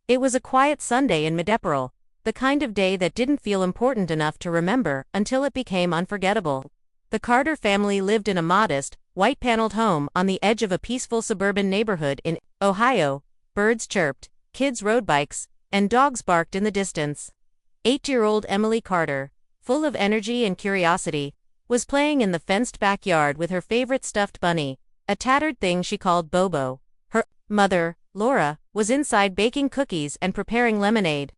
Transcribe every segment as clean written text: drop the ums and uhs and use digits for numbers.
It was a quiet Sunday in mid-April, the kind of day that didn't feel important enough to remember until it became unforgettable. The Carter family lived in a modest, white-paneled home on the edge of a peaceful suburban neighborhood in Ohio. Birds chirped, kids rode bikes, and dogs barked in the distance. 8-year-old Emily Carter, full of energy and curiosity, was playing in the fenced backyard with her favorite stuffed bunny, a tattered thing she called Bobo. Her mother, Laura, was inside baking cookies and preparing lemonade,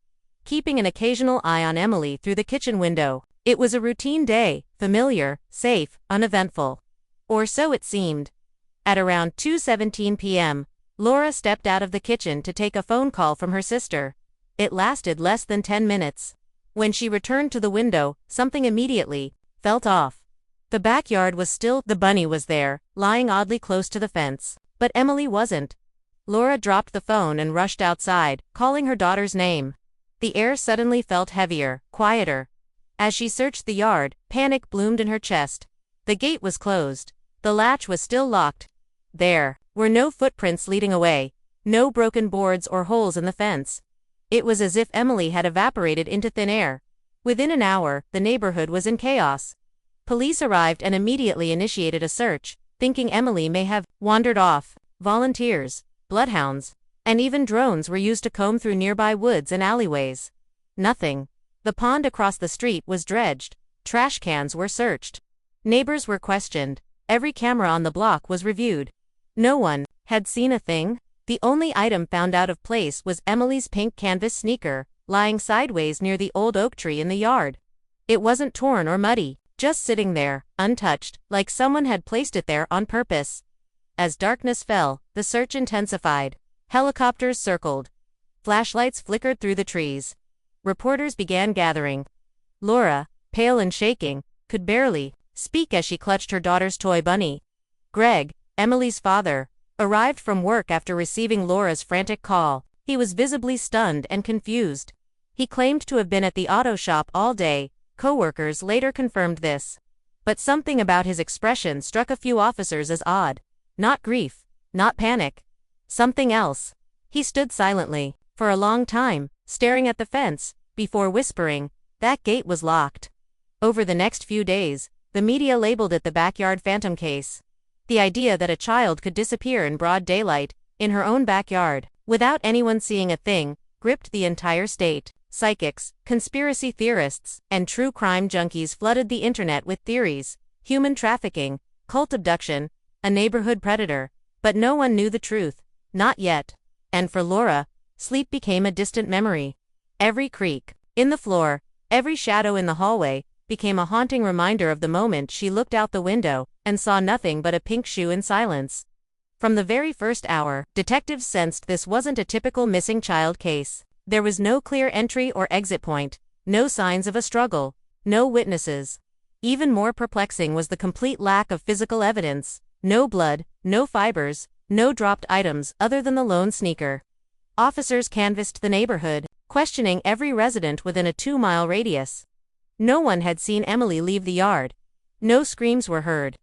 keeping an occasional eye on Emily through the kitchen window. It was a routine day, familiar, safe, uneventful. Or so it seemed. At around 2:17 p.m., Laura stepped out of the kitchen to take a phone call from her sister. It lasted less than 10 minutes. When she returned to the window, something immediately felt off. The backyard was still. The bunny was there, lying oddly close to the fence. But Emily wasn't. Laura dropped the phone and rushed outside, calling her daughter's name. The air suddenly felt heavier, quieter. As she searched the yard, panic bloomed in her chest. The gate was closed. The latch was still locked. There were no footprints leading away, no broken boards or holes in the fence. It was as if Emily had evaporated into thin air. Within an hour, the neighborhood was in chaos. Police arrived and immediately initiated a search, thinking Emily may have wandered off. Volunteers, bloodhounds, and even drones were used to comb through nearby woods and alleyways. Nothing. The pond across the street was dredged. Trash cans were searched. Neighbors were questioned. Every camera on the block was reviewed. No one had seen a thing. The only item found out of place was Emily's pink canvas sneaker, lying sideways near the old oak tree in the yard. It wasn't torn or muddy, just sitting there, untouched, like someone had placed it there on purpose. As darkness fell, the search intensified. Helicopters circled. Flashlights flickered through the trees. Reporters began gathering. Laura, pale and shaking, could barely speak as she clutched her daughter's toy bunny. Greg, Emily's father, arrived from work after receiving Laura's frantic call. He was visibly stunned and confused. He claimed to have been at the auto shop all day. Coworkers later confirmed this. But something about his expression struck a few officers as odd. Not grief, not panic. Something else. He stood silently, for a long time, staring at the fence, before whispering, "That gate was locked." Over the next few days, the media labeled it the backyard phantom case. The idea that a child could disappear in broad daylight, in her own backyard, without anyone seeing a thing, gripped the entire state. Psychics, conspiracy theorists, and true crime junkies flooded the internet with theories: human trafficking, cult abduction, a neighborhood predator. But no one knew the truth. Not yet. And for Laura, sleep became a distant memory. Every creak in the floor, every shadow in the hallway, became a haunting reminder of the moment she looked out the window and saw nothing but a pink shoe in silence. From the very first hour, detectives sensed this wasn't a typical missing child case. There was no clear entry or exit point, no signs of a struggle, no witnesses. Even more perplexing was the complete lack of physical evidence. No blood, no fibers, no dropped items other than the lone sneaker. Officers canvassed the neighborhood, questioning every resident within a 2-mile radius. No one had seen Emily leave the yard. No screams were heard.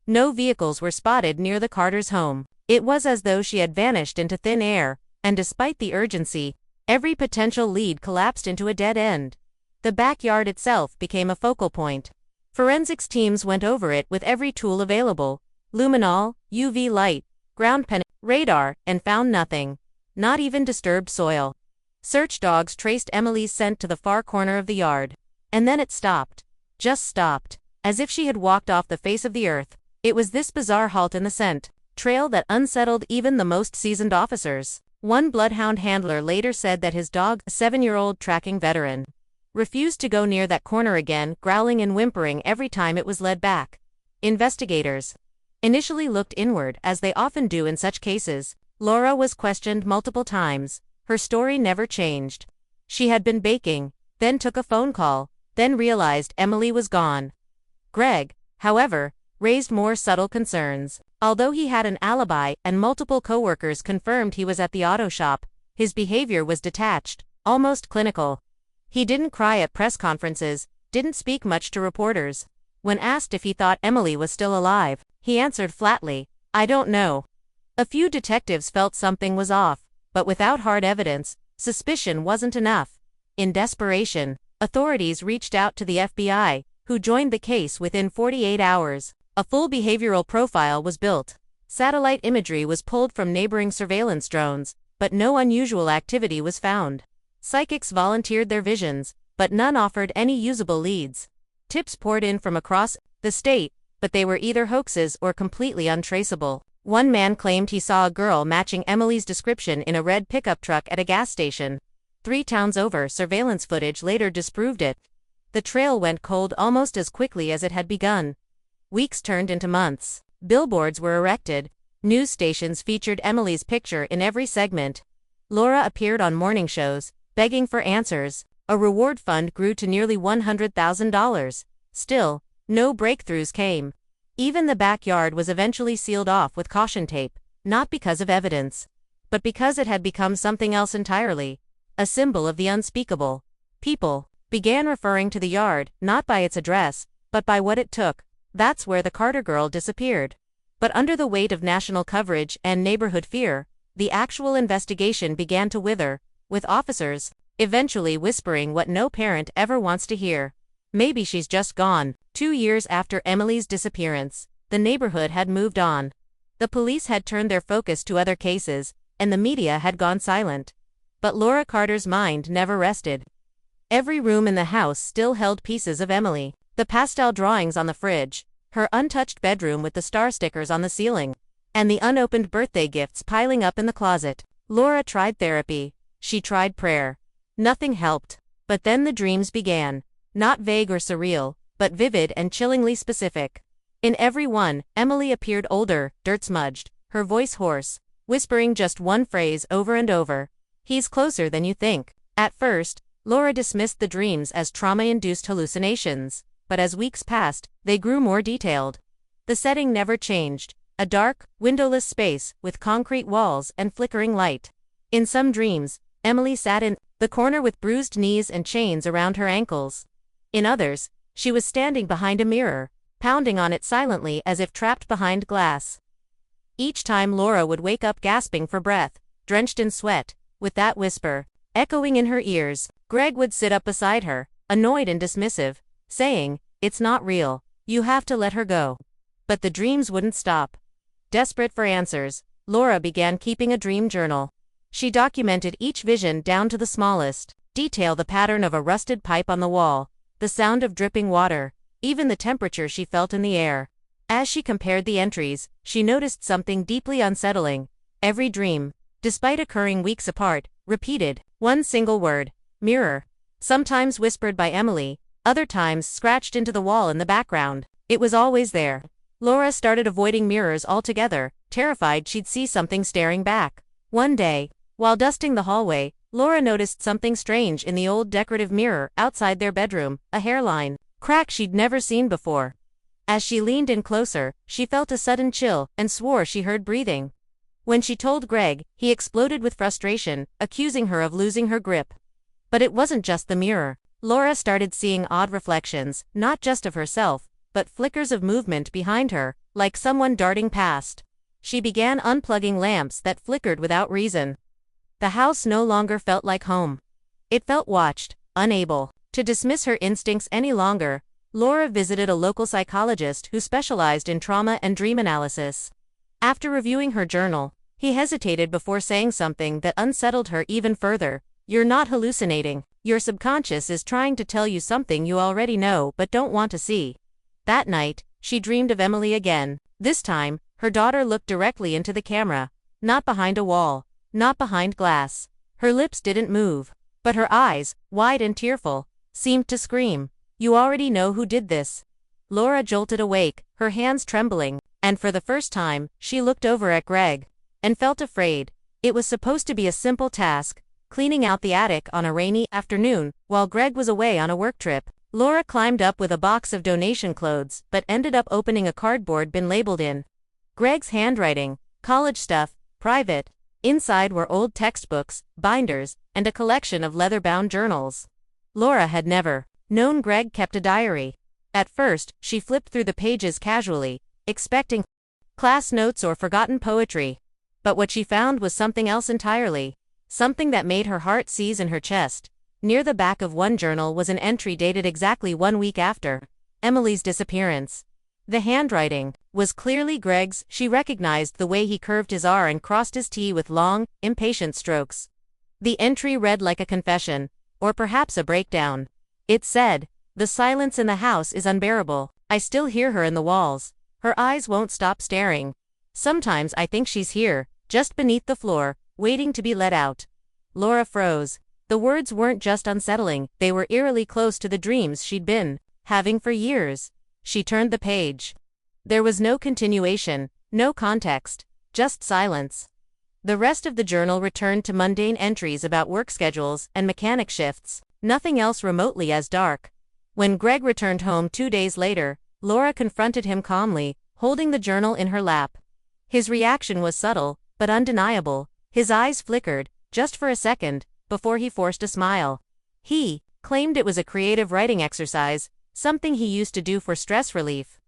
No vehicles were spotted near the Carters' home. It was as though she had vanished into thin air, and despite the urgency, every potential lead collapsed into a dead end. The backyard itself became a focal point. Forensics teams went over it with every tool available: luminol, UV light, ground penetrating radar, and found nothing. Not even disturbed soil. Search dogs traced Emily's scent to the far corner of the yard. And then it stopped. Just stopped. As if she had walked off the face of the earth. It was this bizarre halt in the scent trail that unsettled even the most seasoned officers. One bloodhound handler later said that his dog, a 7-year-old tracking veteran, refused to go near that corner again, growling and whimpering every time it was led back. Investigators initially looked inward, as they often do in such cases. Laura was questioned multiple times. Her story never changed. She had been baking, then took a phone call, then realized Emily was gone. Greg, however, raised more subtle concerns. Although he had an alibi and multiple coworkers confirmed he was at the auto shop, his behavior was detached, almost clinical. He didn't cry at press conferences, didn't speak much to reporters. When asked if he thought Emily was still alive, he answered flatly, "I don't know." A few detectives felt something was off, but without hard evidence, Suspicion wasn't enough. In desperation, authorities reached out to the FBI, who joined the case within 48 hours. A full behavioral profile was built. Satellite imagery was pulled from neighboring surveillance drones, but no unusual activity was found. Psychics volunteered their visions, but none offered any usable leads. Tips poured in from across the state, but they were either hoaxes or completely untraceable. One man claimed he saw a girl matching Emily's description in a red pickup truck at a gas station. 3 towns over, surveillance footage later disproved it. The trail went cold almost as quickly as it had begun. Weeks turned into months. Billboards were erected. News stations featured Emily's picture in every segment. Laura appeared on morning shows, begging for answers. A reward fund grew to nearly $100,000. Still, no breakthroughs came. Even the backyard was eventually sealed off with caution tape, not because of evidence, but because it had become something else entirely, a symbol of the unspeakable. People began referring to the yard, not by its address, but by what it took. That's where the Carter girl disappeared. But under the weight of national coverage and neighborhood fear, the actual investigation began to wither, with officers eventually whispering what no parent ever wants to hear. Maybe she's just gone. 2 years after Emily's disappearance, the neighborhood had moved on. The police had turned their focus to other cases, and the media had gone silent. But Laura Carter's mind never rested. Every room in the house still held pieces of Emily. The pastel drawings on the fridge, her untouched bedroom with the star stickers on the ceiling, and the unopened birthday gifts piling up in the closet. Laura tried therapy. She tried prayer. Nothing helped. But then the dreams began. Not vague or surreal, but vivid and chillingly specific. In every one, Emily appeared older, dirt-smudged, her voice hoarse, whispering just one phrase over and over. "He's closer than you think." At first, Laura dismissed the dreams as trauma-induced hallucinations, but as weeks passed, they grew more detailed. The setting never changed, a dark, windowless space with concrete walls and flickering light. In some dreams, Emily sat in the corner with bruised knees and chains around her ankles. In others, she was standing behind a mirror, pounding on it silently as if trapped behind glass. Each time Laura would wake up gasping for breath, drenched in sweat, with that whisper echoing in her ears. Greg would sit up beside her, annoyed and dismissive, saying, "It's not real, you have to let her go." But the dreams wouldn't stop. Desperate for answers, Laura began keeping a dream journal. She documented each vision down to the smallest detail: the pattern of a rusted pipe on the wall, the sound of dripping water, even the temperature she felt in the air. As she compared the entries, she noticed something deeply unsettling. Every dream, despite occurring weeks apart, repeated one single word: mirror. Sometimes whispered by Emily, other times scratched into the wall in the background. It was always there. Laura started avoiding mirrors altogether, terrified she'd see something staring back. One day, while dusting the hallway, Laura noticed something strange in the old decorative mirror outside their bedroom, a hairline crack she'd never seen before. As she leaned in closer, she felt a sudden chill and swore she heard breathing. When she told Greg, he exploded with frustration, accusing her of losing her grip. But it wasn't just the mirror. Laura started seeing odd reflections, not just of herself, but flickers of movement behind her, like someone darting past. She began unplugging lamps that flickered without reason. The house no longer felt like home. It felt watched. Unable to dismiss her instincts any longer, Laura visited a local psychologist who specialized in trauma and dream analysis. After reviewing her journal, he hesitated before saying something that unsettled her even further. "You're not hallucinating. Your subconscious is trying to tell you something you already know but don't want to see." That night, she dreamed of Emily again. This time, her daughter looked directly into the camera, not behind a wall, not behind glass. Her lips didn't move, but her eyes, wide and tearful, seemed to scream, "You already know who did this." Laura jolted awake, her hands trembling, and for the first time, she looked over at Greg and felt afraid. It was supposed to be a simple task, cleaning out the attic on a rainy afternoon while Greg was away on a work trip. Laura climbed up with a box of donation clothes but ended up opening a cardboard bin labeled in Greg's handwriting, "College stuff, private." Inside were old textbooks, binders, and a collection of leather-bound journals. Laura had never known Greg kept a diary. At first, she flipped through the pages casually, expecting class notes or forgotten poetry. But what she found was something else entirely. something that made her heart seize in her chest. Near the back of one journal was an entry dated exactly 1 week after Emily's disappearance. The handwriting was clearly Greg's. She recognized the way he curved his R and crossed his T with long, impatient strokes. The entry read like a confession, or perhaps a breakdown. It said, "The silence in the house is unbearable. I still hear her in the walls. Her eyes won't stop staring. Sometimes I think she's here, just beneath the floor, waiting to be let out." Laura froze. The words weren't just unsettling, they were eerily close to the dreams she'd been having for years. She turned the page. There was no continuation, no context, just silence. The rest of the journal returned to mundane entries about work schedules and mechanic shifts, nothing else remotely as dark. When Greg returned home 2 days later, Laura confronted him calmly, holding the journal in her lap. His reaction was subtle, but undeniable. His eyes flickered, just for a second, before he forced a smile. He claimed it was a creative writing exercise, something he used to do for stress relief.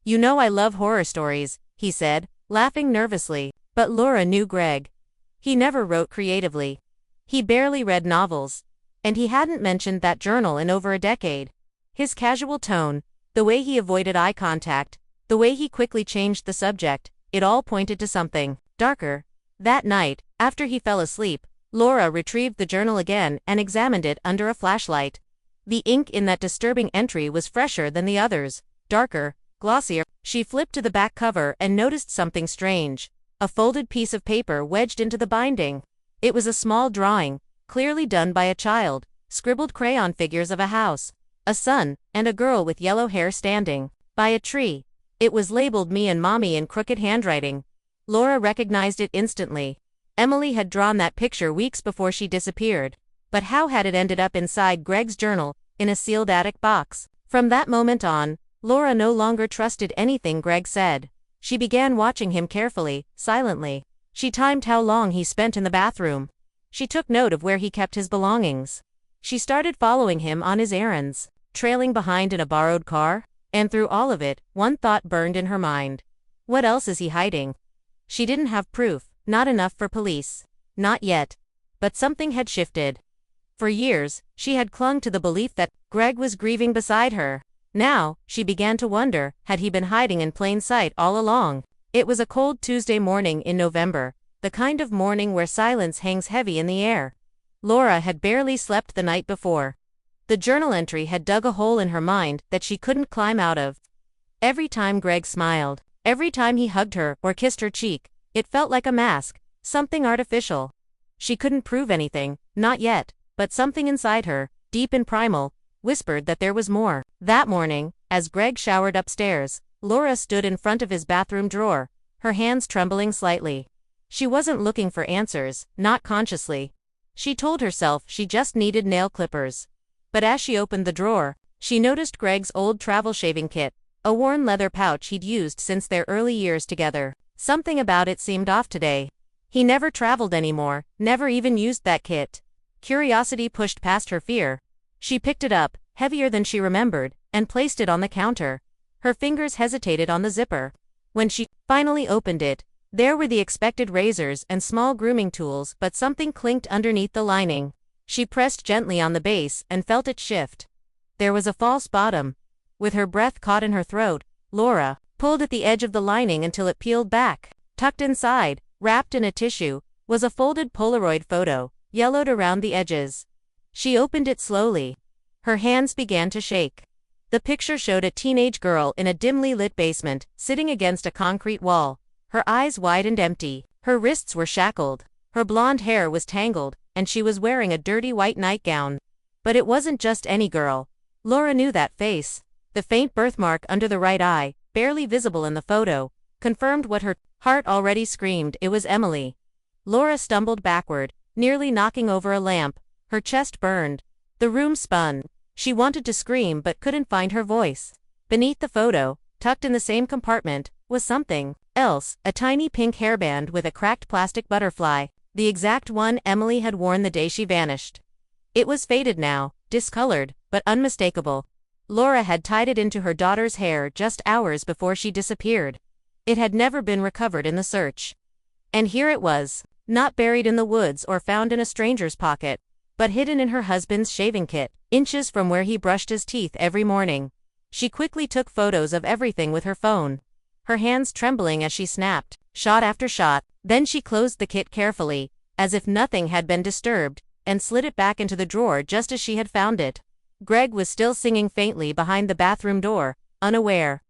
"You know I love horror stories," he said, laughing nervously. But Laura knew Greg. He never wrote creatively. He barely read novels. And he hadn't mentioned that journal in over a decade. His casual tone, the way he avoided eye contact, the way he quickly changed the subject, it all pointed to something darker. That night, after he fell asleep, Laura retrieved the journal again and examined it under a flashlight. The ink in that disturbing entry was fresher than the others, darker, glossier. She flipped to the back cover and noticed something strange. A folded piece of paper wedged into the binding. It was a small drawing, clearly done by a child, scribbled crayon figures of a house, a son, and a girl with yellow hair standing by a tree. It was labeled "Me and Mommy" in crooked handwriting. Laura recognized it instantly. Emily had drawn that picture weeks before she disappeared. But how had it ended up inside Greg's journal, in a sealed attic box? From that moment on, Laura no longer trusted anything Greg said. She began watching him carefully, silently. She timed how long he spent in the bathroom. She took note of where he kept his belongings. She started following him on his errands, trailing behind in a borrowed car. And through all of it, one thought burned in her mind. What else is he hiding? She didn't have proof, not enough for police. Not yet. But something had shifted. For years, she had clung to the belief that Greg was grieving beside her. Now, she began to wonder, had he been hiding in plain sight all along? It was a cold Tuesday morning in November, the kind of morning where silence hangs heavy in the air. Laura had barely slept the night before. The journal entry had dug a hole in her mind that she couldn't climb out of. Every time Greg smiled, every time he hugged her or kissed her cheek, it felt like a mask, something artificial. She couldn't prove anything, not yet, but something inside her, deep and primal, whispered that there was more. That morning, as Greg showered upstairs, Laura stood in front of his bathroom drawer, her hands trembling slightly. She wasn't looking for answers, not consciously. She told herself she just needed nail clippers. But as she opened the drawer, she noticed Greg's old travel shaving kit, a worn leather pouch he'd used since their early years together. Something about it seemed off today. He never traveled anymore, never even used that kit. Curiosity pushed past her fear. She picked it up, heavier than she remembered, and placed it on the counter. Her fingers hesitated on the zipper. When she finally opened it, there were the expected razors and small grooming tools, but something clinked underneath the lining. She pressed gently on the base and felt it shift. There was a false bottom. With her breath caught in her throat, Laura pulled at the edge of the lining until it peeled back. Tucked inside, wrapped in a tissue, was a folded Polaroid photo, yellowed around the edges. She opened it slowly. Her hands began to shake. The picture showed a teenage girl in a dimly lit basement, sitting against a concrete wall, her eyes wide and empty. Her wrists were shackled, her blonde hair was tangled, and she was wearing a dirty white nightgown. But it wasn't just any girl. Laura knew that face. The faint birthmark under the right eye, barely visible in the photo, confirmed what her heart already screamed. It was Emily. Laura stumbled backward, nearly knocking over a lamp. Her chest burned. The room spun. She wanted to scream but couldn't find her voice. Beneath the photo, tucked in the same compartment, was something else, a tiny pink hairband with a cracked plastic butterfly, the exact one Emily had worn the day she vanished. It was faded now, discolored, but unmistakable. Laura had tied it into her daughter's hair just hours before she disappeared. It had never been recovered in the search. And here it was, Not buried in the woods or found in a stranger's pocket, but hidden in her husband's shaving kit, inches from where he brushed his teeth every morning. She quickly took photos of everything with her phone, her hands trembling as she snapped shot after shot. Then she closed the kit carefully, as if nothing had been disturbed, and slid it back into the drawer just as she had found it. Greg was still singing faintly behind the bathroom door, unaware.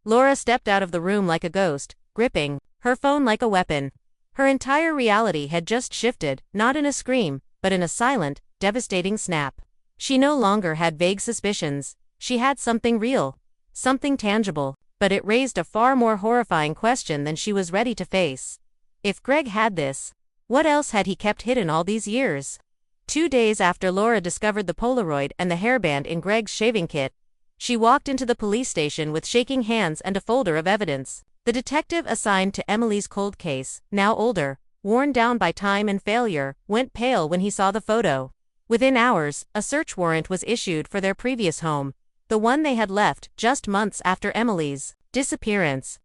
Laura stepped out of the room like a ghost, gripping her phone like a weapon. Her entire reality had just shifted, not in a scream, but in a silent, devastating snap. She no longer had vague suspicions. She had something real, something tangible, but it raised a far more horrifying question than she was ready to face. If Greg had this, what else had he kept hidden all these years? 2 days after Laura discovered the Polaroid and the hairband in Greg's shaving kit, she walked into the police station with shaking hands and a folder of evidence. The detective assigned to Emily's cold case, now older, worn down by time and failure, went pale when he saw the photo. Within hours, a search warrant was issued for their previous home, the one they had left just months after Emily's disappearance.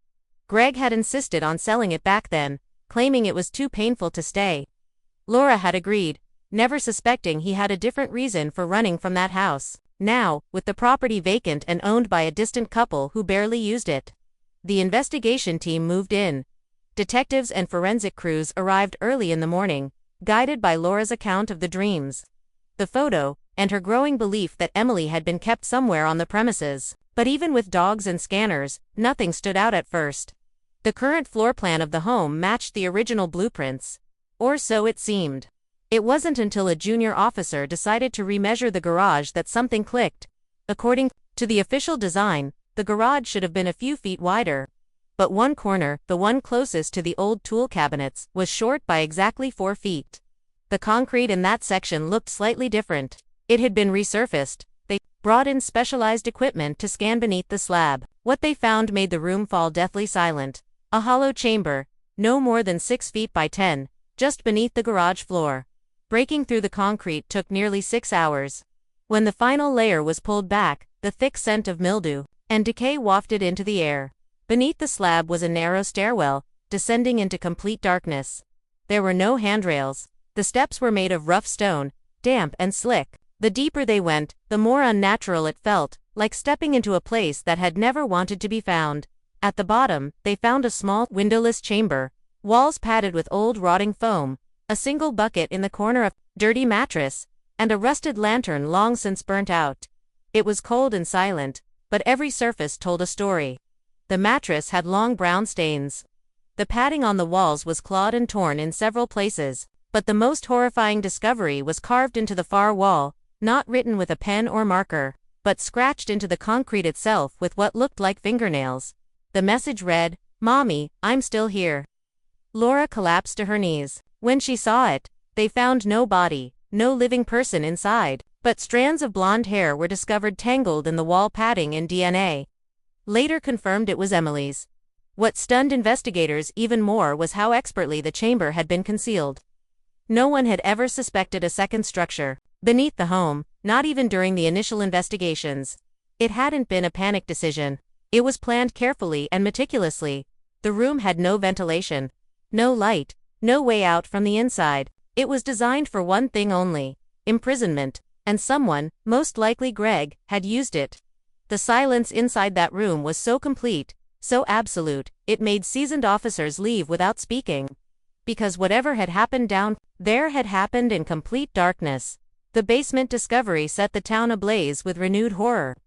Greg had insisted on selling it back then, claiming it was too painful to stay. Laura had agreed, never suspecting he had a different reason for running from that house. Now, with the property vacant and owned by a distant couple who barely used it, the investigation team moved in. Detectives and forensic crews arrived early in the morning, guided by Laura's account of the dreams, the photo, and her growing belief that Emily had been kept somewhere on the premises. But even with dogs and scanners, nothing stood out at first. The current floor plan of the home matched the original blueprints, or so it seemed. It wasn't until a junior officer decided to remeasure the garage that something clicked. According to the official design, the garage should have been a few feet wider. But one corner, the one closest to the old tool cabinets, was short by exactly 4 feet. The concrete in that section looked slightly different. It had been resurfaced. They brought in specialized equipment to scan beneath the slab. What they found made the room fall deathly silent. A hollow chamber, no more than 6 feet by 10, just beneath the garage floor. Breaking through the concrete took nearly 6 hours. When the final layer was pulled back, the thick scent of mildew and decay wafted into the air. Beneath the slab was a narrow stairwell, descending into complete darkness. There were no handrails. The steps were made of rough stone, damp and slick. The deeper they went, the more unnatural it felt, like stepping into a place that had never wanted to be found. At the bottom, they found a small, windowless chamber, walls padded with old rotting foam, a single bucket in the corner, a dirty mattress, and a rusted lantern long since burnt out. It was cold and silent, but every surface told a story. The mattress had long brown stains. The padding on the walls was clawed and torn in several places, but the most horrifying discovery was carved into the far wall, not written with a pen or marker, but scratched into the concrete itself with what looked like fingernails. The message read, "Mommy, I'm still here." Laura collapsed to her knees. When she saw it, they found no body, no living person inside, but strands of blonde hair were discovered tangled in the wall padding and DNA. Later confirmed it was Emily's. What stunned investigators even more was how expertly the chamber had been concealed. No one had ever suspected a second structure beneath the home, not even during the initial investigations. It hadn't been a panic decision. It was planned carefully and meticulously. The room had no ventilation, no light, no way out from the inside. It was designed for one thing only: imprisonment, and someone, most likely Greg, had used it. The silence inside that room was so complete, so absolute, it made seasoned officers leave without speaking. Because whatever had happened down there had happened in complete darkness. The basement discovery set the town ablaze with renewed horror.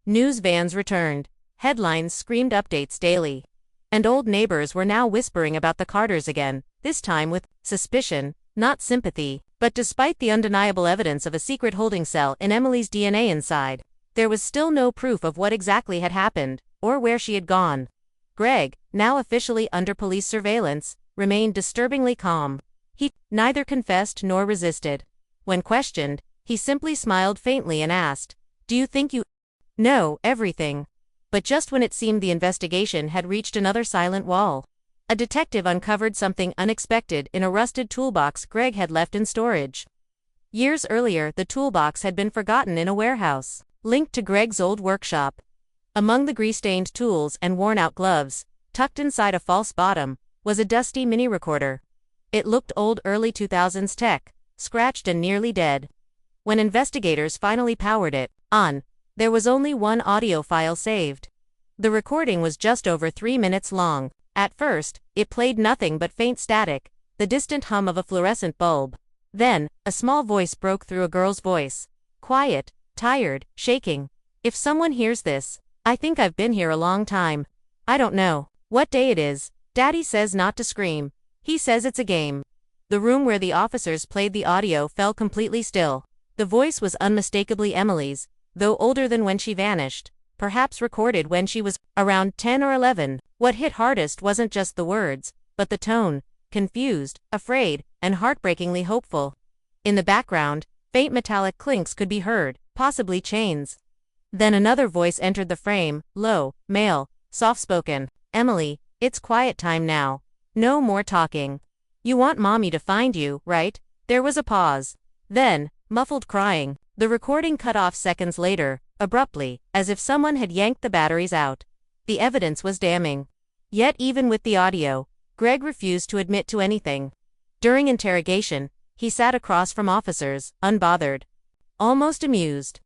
News vans returned. Headlines screamed updates daily. And old neighbors were now whispering about the Carters again, this time with suspicion, not sympathy. But despite the undeniable evidence of a secret holding cell in Emily's DNA inside, there was still no proof of what exactly had happened, or where she had gone. Greg, now officially under police surveillance, remained disturbingly calm. He neither confessed nor resisted. When questioned, he simply smiled faintly and asked, "Do you think you know everything?" But just when it seemed the investigation had reached another silent wall, a detective uncovered something unexpected in a rusted toolbox Greg had left in storage. Years earlier, the toolbox had been forgotten in a warehouse, linked to Greg's old workshop. Among the grease-stained tools and worn-out gloves, tucked inside a false bottom, was a dusty mini-recorder. It looked old early 2000s tech, scratched and nearly dead. When investigators finally powered it on, there was only one audio file saved. The recording was just over 3 minutes long. At first, it played nothing but faint static, the distant hum of a fluorescent bulb. Then, a small voice broke through a girl's voice. Quiet, tired, shaking. "If someone hears this, I think I've been here a long time. I don't know what day it is. Daddy says not to scream. He says it's a game." The room where the officers played the audio fell completely still. The voice was unmistakably Emily's, though older than when she vanished, perhaps recorded when she was around 10 or 11. What hit hardest wasn't just the words, but the tone, confused, afraid, and heartbreakingly hopeful. In the background, faint metallic clinks could be heard, possibly chains. Then another voice entered the frame, low, male, soft-spoken. "Emily, it's quiet time now. No more talking. You want mommy to find you, right?" There was a pause. Then, muffled crying. The recording cut off seconds later, abruptly, as if someone had yanked the batteries out. The evidence was damning. Yet even with the audio, Greg refused to admit to anything. During interrogation, he sat across from officers, unbothered, almost amused.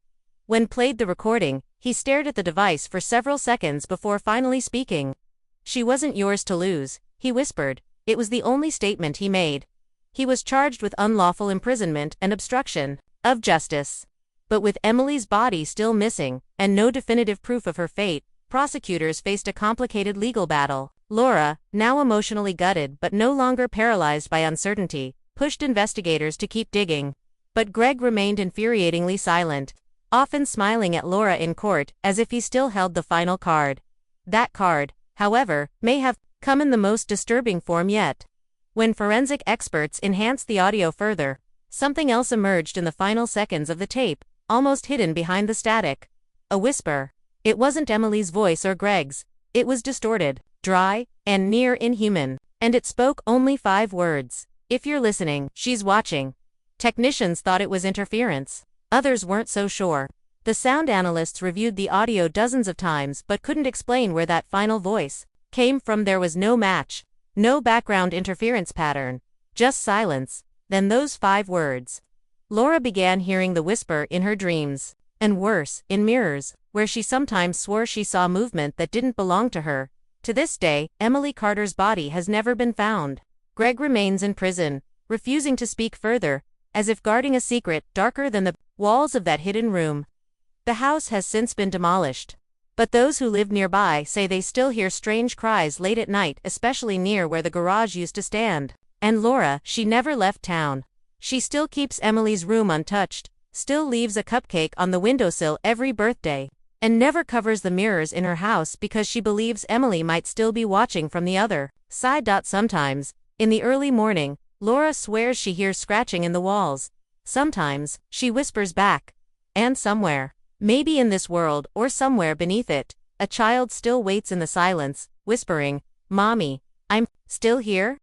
When played the recording, he stared at the device for several seconds before finally speaking. "She wasn't yours to lose," he whispered. It was the only statement he made. He was charged with unlawful imprisonment and obstruction of justice. But with Emily's body still missing, and no definitive proof of her fate, prosecutors faced a complicated legal battle. Laura, now emotionally gutted but no longer paralyzed by uncertainty, pushed investigators to keep digging. But Greg remained infuriatingly silent, often smiling at Laura in court as if he still held the final card. That card, however, may have come in the most disturbing form yet. When forensic experts enhanced the audio further, something else emerged in the final seconds of the tape, almost hidden behind the static. A whisper. It wasn't Emily's voice or Greg's. It was distorted, dry, and near inhuman. And it spoke only 5 words. "If you're listening, she's watching." Technicians thought it was interference. Others weren't so sure. The sound analysts reviewed the audio dozens of times but couldn't explain where that final voice came from. There was no match, no background interference pattern, just silence. Then those 5 words. Laura began hearing the whisper in her dreams, and worse, in mirrors, where she sometimes swore she saw movement that didn't belong to her. To this day, Emily Carter's body has never been found. Greg remains in prison, refusing to speak further, as if guarding a secret darker than the walls of that hidden room. The house has since been demolished. But those who live nearby say they still hear strange cries late at night, especially near where the garage used to stand. And Laura, she never left town. She still keeps Emily's room untouched, still leaves a cupcake on the windowsill every birthday, and never covers the mirrors in her house because she believes Emily might still be watching from the other side. Sometimes, in the early morning, Laura swears she hears scratching in the walls. Sometimes, she whispers back. And somewhere, maybe in this world or somewhere beneath it, a child still waits in the silence, whispering, "Mommy, I'm still here."